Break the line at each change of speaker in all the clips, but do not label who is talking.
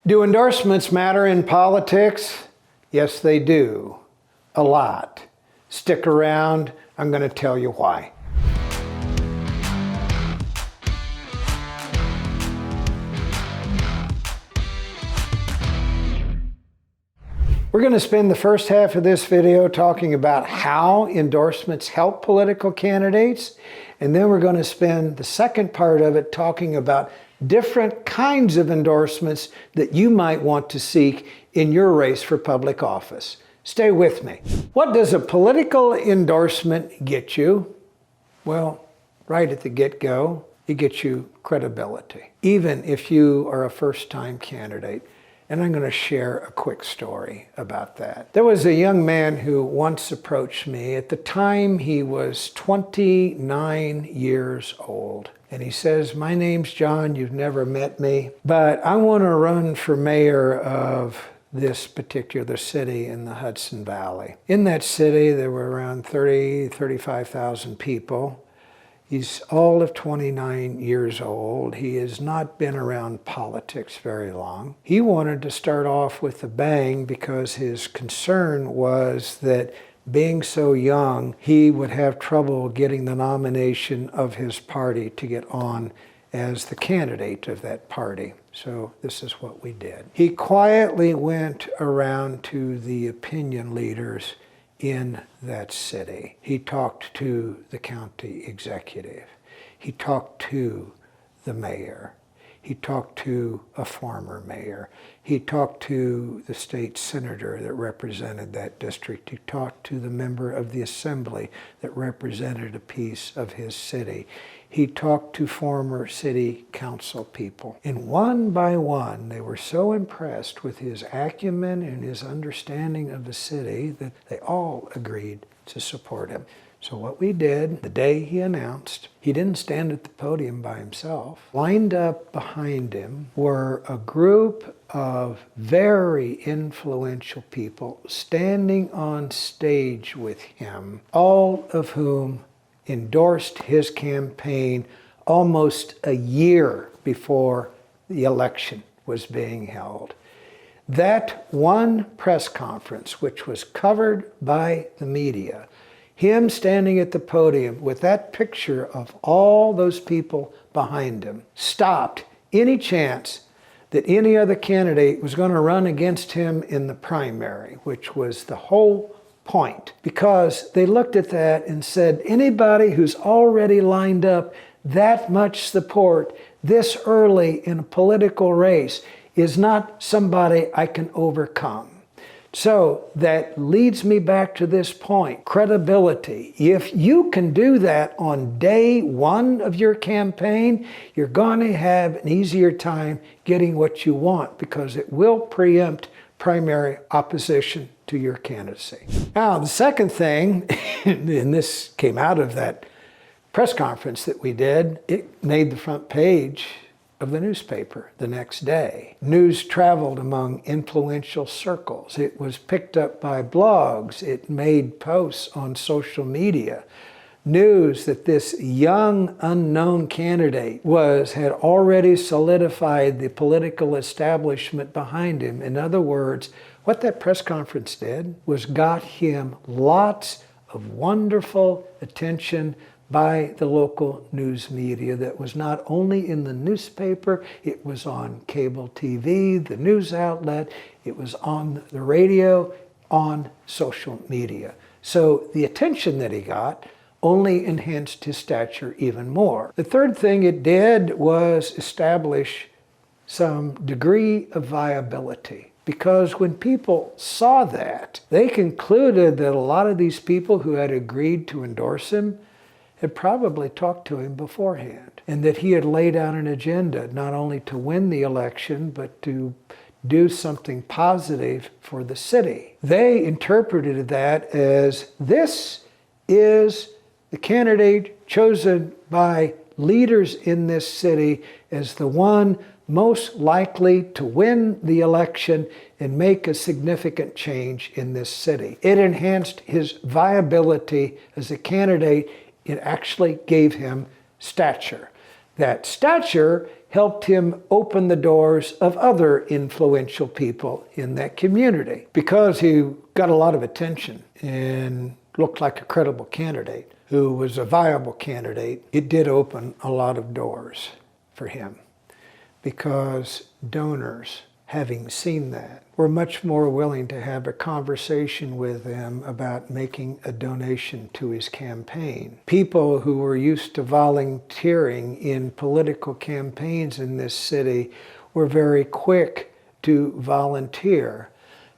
Do endorsements matter in politics? Yes, they do. A lot. Stick around. I'm going to tell you why. We're going to spend the first half of this video talking about how endorsements help political candidates, and then we're going to spend the second part of it talking about different kinds of endorsements that you might want to seek in your race for public office. Stay with me. What does a political endorsement get you? Well, right at the get-go, it gets you credibility, even if you are a first-time candidate. And I'm going to share a quick story about that. There was a young man who once approached me. At the time, he was 29 years old. And he says, "My name's John, you've never met me, but I want to run for mayor of this particular city in the Hudson Valley." In that city, there were around 35,000 people. He's all of 29 years old. He has not been around politics very long. He wanted to start off with a bang because his concern was that being so young, he would have trouble getting the nomination of his party to get on as the candidate of that party. So this is what we did. He quietly went around to the opinion leaders in that city. He talked to the county executive. He talked to the mayor. He talked to a former mayor. He talked to the state senator that represented that district. He talked to the member of the assembly that represented a piece of his city. He talked to former city council people. And one by one, they were so impressed with his acumen and his understanding of the city that they all agreed to support him. So what we did, the day he announced, he didn't stand at the podium by himself. Lined up behind him were a group of very influential people standing on stage with him, all of whom endorsed his campaign almost a year before the election was being held. That one press conference, which was covered by the media, him standing at the podium with that picture of all those people behind him, stopped any chance that any other candidate was going to run against him in the primary, which was the whole point. Because they looked at that and said, anybody who's already lined up that much support this early in a political race is not somebody I can overcome. So that leads me back to this point, credibility. If you can do that on day one of your campaign, you're going to have an easier time getting what you want because it will preempt primary opposition to your candidacy. Now, the second thing, and this came out of that press conference that we did, it made the front page of the newspaper the next day. News traveled among influential circles. It was picked up by blogs. It made posts on social media. News that this young, unknown candidate had already solidified the political establishment behind him. In other words, what that press conference did was got him lots of wonderful attention by the local news media that was not only in the newspaper, it was on cable TV, the news outlet, it was on the radio, on social media. So the attention that he got only enhanced his stature even more. The third thing it did was establish some degree of viability. Because when people saw that, they concluded that a lot of these people who had agreed to endorse him had probably talked to him beforehand, and that he had laid out an agenda not only to win the election, but to do something positive for the city. They interpreted that as this is the candidate chosen by leaders in this city as the one most likely to win the election and make a significant change in this city. It enhanced his viability as a candidate. It actually gave him stature. That stature helped him open the doors of other influential people in that community. Because he got a lot of attention and looked like a credible candidate who was a viable candidate, it did open a lot of doors for him, because donors, having seen that, were much more willing to have a conversation with him about making a donation to his campaign. People who were used to volunteering in political campaigns in this city were very quick to volunteer.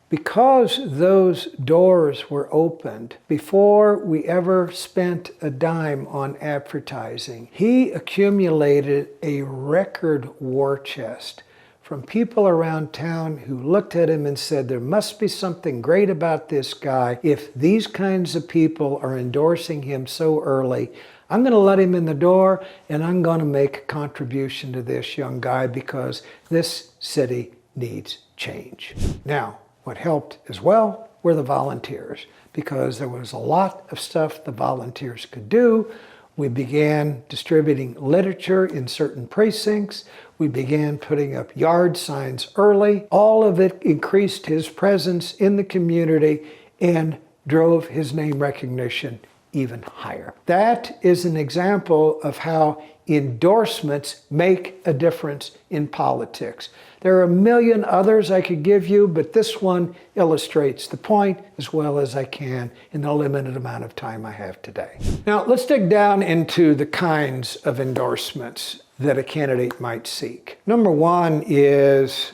Because those doors were opened before we ever spent a dime on advertising, he accumulated a record war chest from people around town who looked at him and said, there must be something great about this guy. If these kinds of people are endorsing him so early, I'm going to let him in the door and I'm going to make a contribution to this young guy because this city needs change. Now, what helped as well were the volunteers, because there was a lot of stuff the volunteers could do. We began distributing literature in certain precincts. We began putting up yard signs early. All of it increased his presence in the community and drove his name recognition even higher. That is an example of how endorsements make a difference in politics. There are a million others I could give you, but this one illustrates the point as well as I can in the limited amount of time I have today. Now, let's dig down into the kinds of endorsements that a candidate might seek. Number one is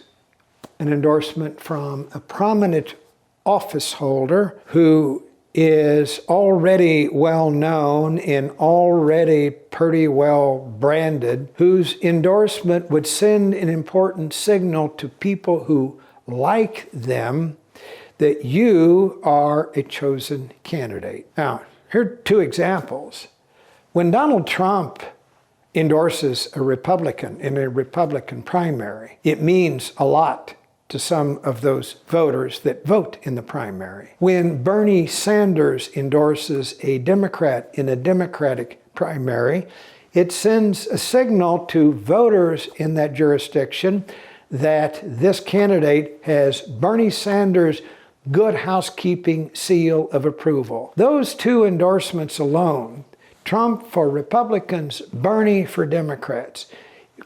an endorsement from a prominent office holder who is already well known and already pretty well branded, whose endorsement would send an important signal to people who like them that you are a chosen candidate. Now, here are two examples. When Donald Trump endorses a Republican in a Republican primary, it means a lot to some of those voters that vote in the primary. When Bernie Sanders endorses a Democrat in a Democratic primary, it sends a signal to voters in that jurisdiction that this candidate has Bernie Sanders' good housekeeping seal of approval. Those two endorsements alone, Trump for Republicans, Bernie for Democrats,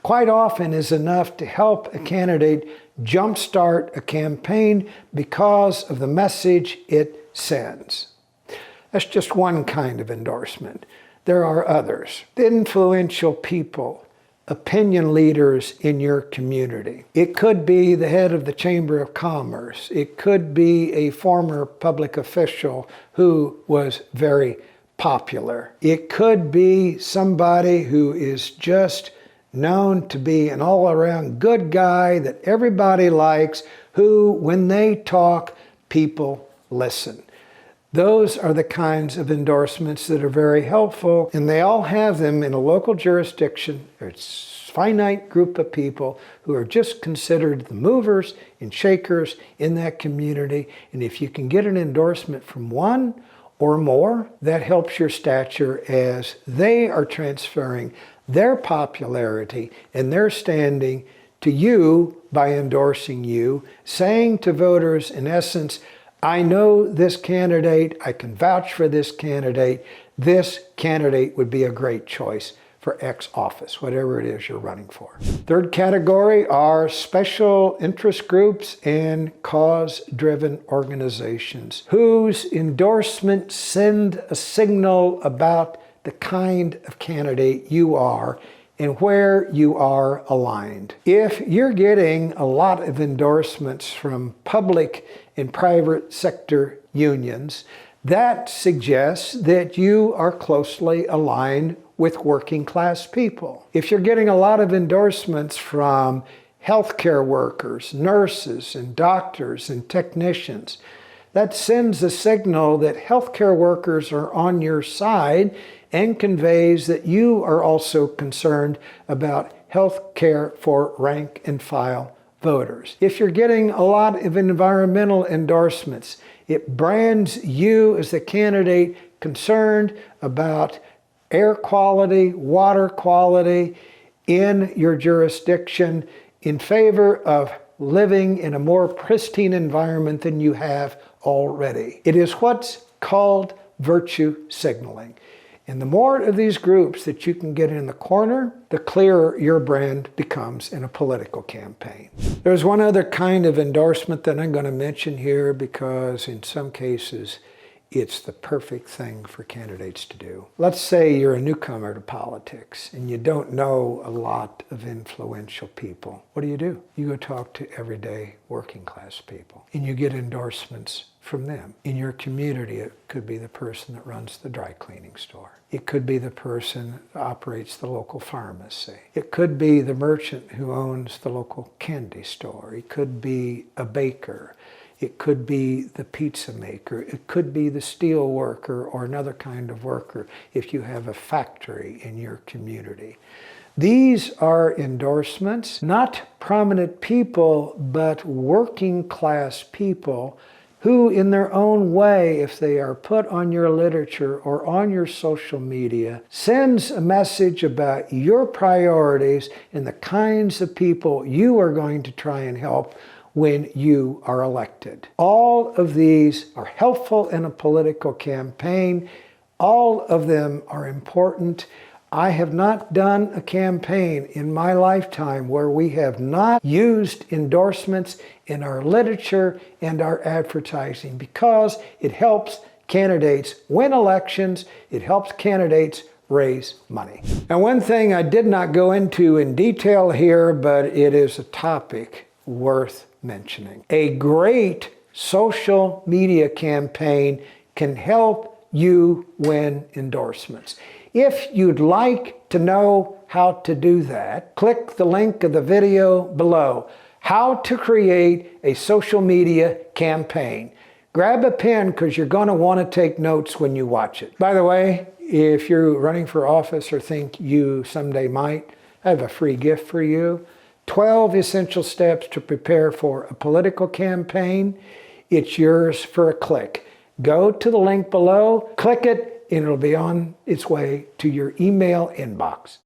quite often is enough to help a candidate jumpstart a campaign because of the message it sends. That's just one kind of endorsement. There are others. Influential people, opinion leaders in your community. It could be the head of the Chamber of Commerce. It could be a former public official who was very popular. It could be somebody who is just known to be an all-around good guy that everybody likes, who, when they talk, people listen. Those are the kinds of endorsements that are very helpful, and they all have them in a local jurisdiction. There's a finite group of people who are just considered the movers and shakers in that community, and if you can get an endorsement from one or more, that helps your stature as they are transferring their popularity and their standing to you by endorsing you, saying to voters, in essence, I know this candidate, I can vouch for this candidate would be a great choice for X office, whatever it is you're running for. Third category are special interest groups and cause-driven organizations whose endorsements send a signal about the kind of candidate you are and where you are aligned. If you're getting a lot of endorsements from public and private sector unions, that suggests that you are closely aligned with working class people. If you're getting a lot of endorsements from healthcare workers, nurses, and doctors and technicians, that sends a signal that healthcare workers are on your side and conveys that you are also concerned about health care for rank and file voters. If you're getting a lot of environmental endorsements, it brands you as the candidate concerned about air quality, water quality, in your jurisdiction in favor of living in a more pristine environment than you have already. It is what's called virtue signaling. And the more of these groups that you can get in the corner, the clearer your brand becomes in a political campaign. There's one other kind of endorsement that I'm going to mention here because in some cases it's the perfect thing for candidates to do. Let's say you're a newcomer to politics and you don't know a lot of influential people. What do? You go talk to everyday working class people and you get endorsements from them. In your community, it could be the person that runs the dry cleaning store. It could be the person that operates the local pharmacy. It could be the merchant who owns the local candy store. It could be a baker. It could be the pizza maker. It could be the steel worker or another kind of worker if you have a factory in your community. These are endorsements, not prominent people, but working class people who in their own way, if they are put on your literature or on your social media, sends a message about your priorities and the kinds of people you are going to try and help when you are elected. All of these are helpful in a political campaign. All of them are important. I have not done a campaign in my lifetime where we have not used endorsements in our literature and our advertising because it helps candidates win elections. It helps candidates raise money. Now, one thing I did not go into in detail here, but it is a topic worth mentioning. A great social media campaign can help you win endorsements. If you'd like to know how to do that, click the link of the video below. How to create a social media campaign. Grab a pen because you're going to want to take notes when you watch it. By the way, if you're running for office or think you someday might, I have a free gift for you. 12 essential steps to prepare for a political campaign. It's yours for a click. Go to the link below, click it, and it'll be on its way to your email inbox.